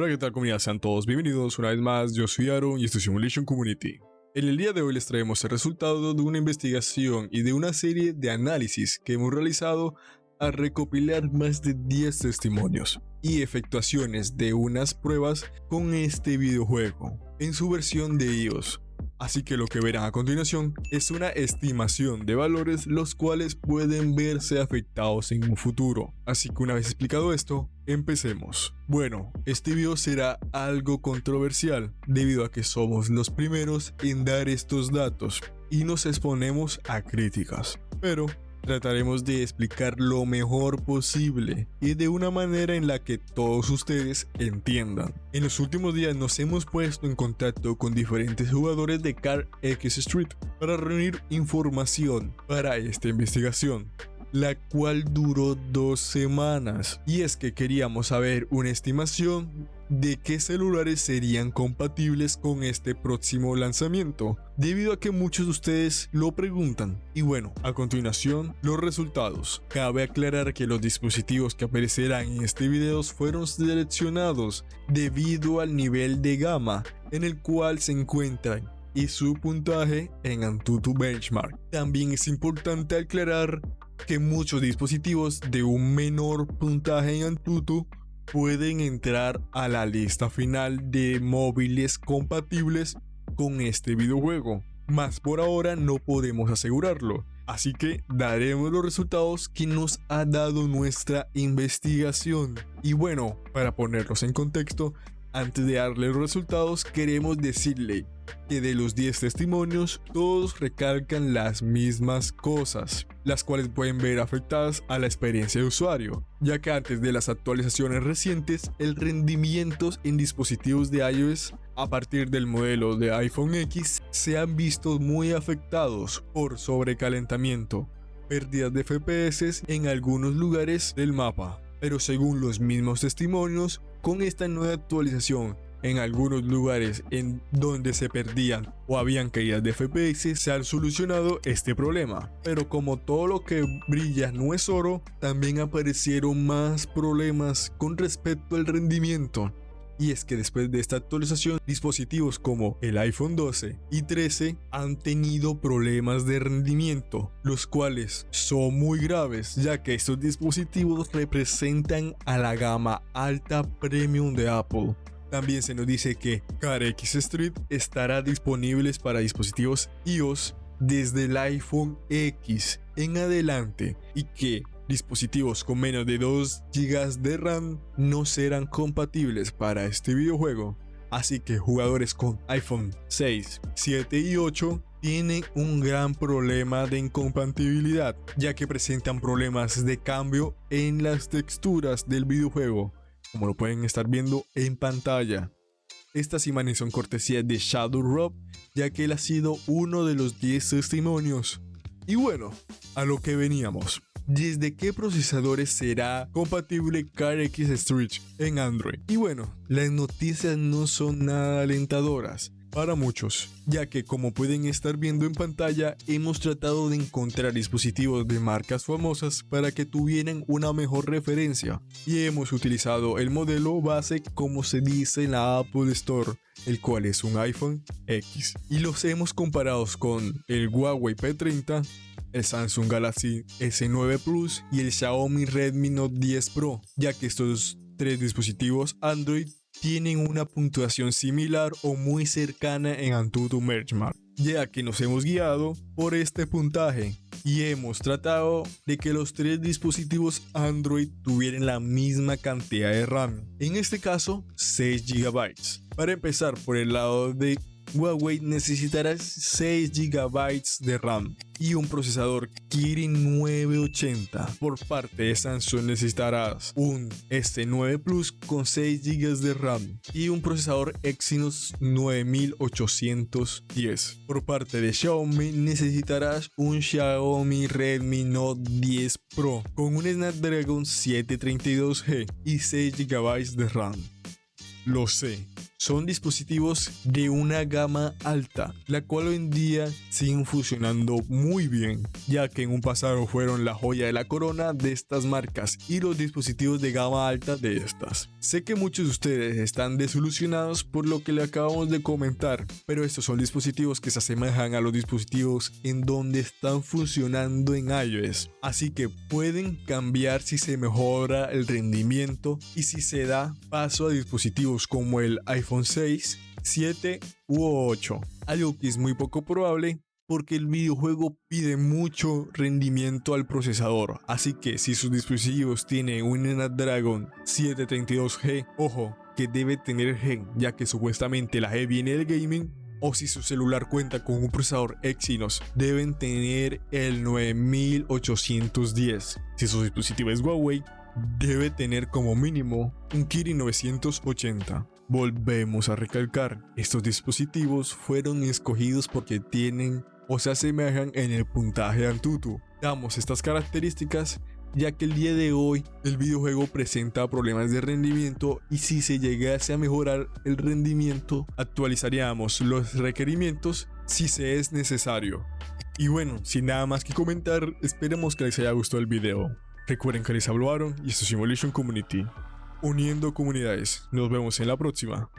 Hola, ¿qué tal, comunidad? Sean todos bienvenidos una vez más. Yo soy Aaron y esto es Simulation Community. En el día de hoy les traemos el resultado de una investigación y de una serie de análisis que hemos realizado a recopilar más de 10 testimonios y efectuaciones de unas pruebas con este videojuego en su versión de iOS. Así que lo que verán a continuación es una estimación de valores los cuales pueden verse afectados en un futuro. Así que una vez explicado esto, empecemos. Bueno, este video será algo controversial debido a que somos los primeros en dar estos datos y nos exponemos a críticas. Pero trataremos de explicar lo mejor posible y de una manera en la que todos ustedes entiendan. En los últimos días nos hemos puesto en contacto con diferentes jugadores de CarX Street para reunir información para esta investigación, la cual duró 2 semanas. Y es que queríamos saber una estimación de qué celulares serían compatibles con este próximo lanzamiento, debido a que muchos de ustedes lo preguntan. Y bueno, a continuación, los resultados. Cabe aclarar que los dispositivos que aparecerán en este video fueron seleccionados debido al nivel de gama en el cual se encuentran y su puntaje en AnTuTu Benchmark. También es importante aclarar que muchos dispositivos de un menor puntaje en AnTuTu pueden entrar a la lista final de móviles compatibles con este videojuego, mas por ahora no podemos asegurarlo, así que daremos los resultados que nos ha dado nuestra investigación. Y bueno, para ponerlos en contexto, antes de darle los resultados, queremos decirle que de los 10 testimonios, todos recalcan las mismas cosas, las cuales pueden ver afectadas a la experiencia de usuario, ya que antes de las actualizaciones recientes, el rendimiento en dispositivos de iOS a partir del modelo de iPhone X se han visto muy afectados por sobrecalentamiento, pérdidas de FPS en algunos lugares del mapa. Pero según los mismos testimonios, con esta nueva actualización, en algunos lugares en donde se perdían o habían caídas de FPS, se han solucionado este problema. Pero como todo lo que brilla no es oro, también aparecieron más problemas con respecto al rendimiento. Y es que después de esta actualización, dispositivos como el iPhone 12 y 13 han tenido problemas de rendimiento, los cuales son muy graves, ya que estos dispositivos representan a la gama alta premium de Apple. También se nos dice que CarX Street estará disponible para dispositivos iOS desde el iPhone X en adelante y que dispositivos con menos de 2 GB de RAM no serán compatibles para este videojuego. Así que jugadores con iPhone 6, 7 y 8 tienen un gran problema de incompatibilidad, ya que presentan problemas de cambio en las texturas del videojuego, como lo pueden estar viendo en pantalla. Estas imágenes son cortesía de Shadow Rob, ya que él ha sido uno de los 10 testimonios. Y bueno, a lo que veníamos. ¿Desde qué procesadores será compatible CarX Street en Android? Y bueno, las noticias no son nada alentadoras para muchos, ya que como pueden estar viendo en pantalla, hemos tratado de encontrar dispositivos de marcas famosas para que tuvieran una mejor referencia, y hemos utilizado el modelo base como se dice en la Apple Store, el cual es un iPhone X, y los hemos comparado con el Huawei P30, el Samsung Galaxy S9 Plus y el Xiaomi Redmi Note 10 Pro, ya que estos 3 dispositivos Android tienen una puntuación similar o muy cercana en AnTuTu Benchmark, ya que nos hemos guiado por este puntaje y hemos tratado de que los 3 dispositivos Android tuvieran la misma cantidad de RAM, en este caso 6 GB. Para empezar, por el lado de Huawei necesitarás 6 GB de RAM y un procesador Kirin 980. Por parte de Samsung necesitarás un S9 Plus con 6 GB de RAM y un procesador Exynos 9810. Por parte de Xiaomi necesitarás un Xiaomi Redmi Note 10 Pro con un Snapdragon 732G y 6 GB de RAM. Lo sé, son dispositivos de una gama alta, la cual hoy en día siguen funcionando muy bien, ya que en un pasado fueron la joya de la corona de estas marcas y los dispositivos de gama alta de estas. Sé que muchos de ustedes están desilusionados por lo que le acabamos de comentar, pero estos son dispositivos que se asemejan a los dispositivos en donde están funcionando en iOS, así que pueden cambiar si se mejora el rendimiento y si se da paso a dispositivos como el iPhone 6, 7 u 8, algo que es muy poco probable porque el videojuego pide mucho rendimiento al procesador, así que si sus dispositivos tienen un Snapdragon 732G, ojo, que debe tener G, ya que supuestamente la G viene del gaming, o si su celular cuenta con un procesador Exynos, deben tener el 9810. Si su dispositivo es Huawei, debe tener como mínimo un Kirin 980. Volvemos a recalcar, estos dispositivos fueron escogidos porque tienen o se asemejan en el puntaje Antutu. Damos estas características ya que el día de hoy el videojuego presenta problemas de rendimiento y si se llegase a mejorar el rendimiento actualizaríamos los requerimientos si se es necesario. Y bueno, sin nada más que comentar, esperemos que les haya gustado el video. Recuerden que les habló Aaron y esto es Simulation Community, uniendo comunidades. Nos vemos en la próxima.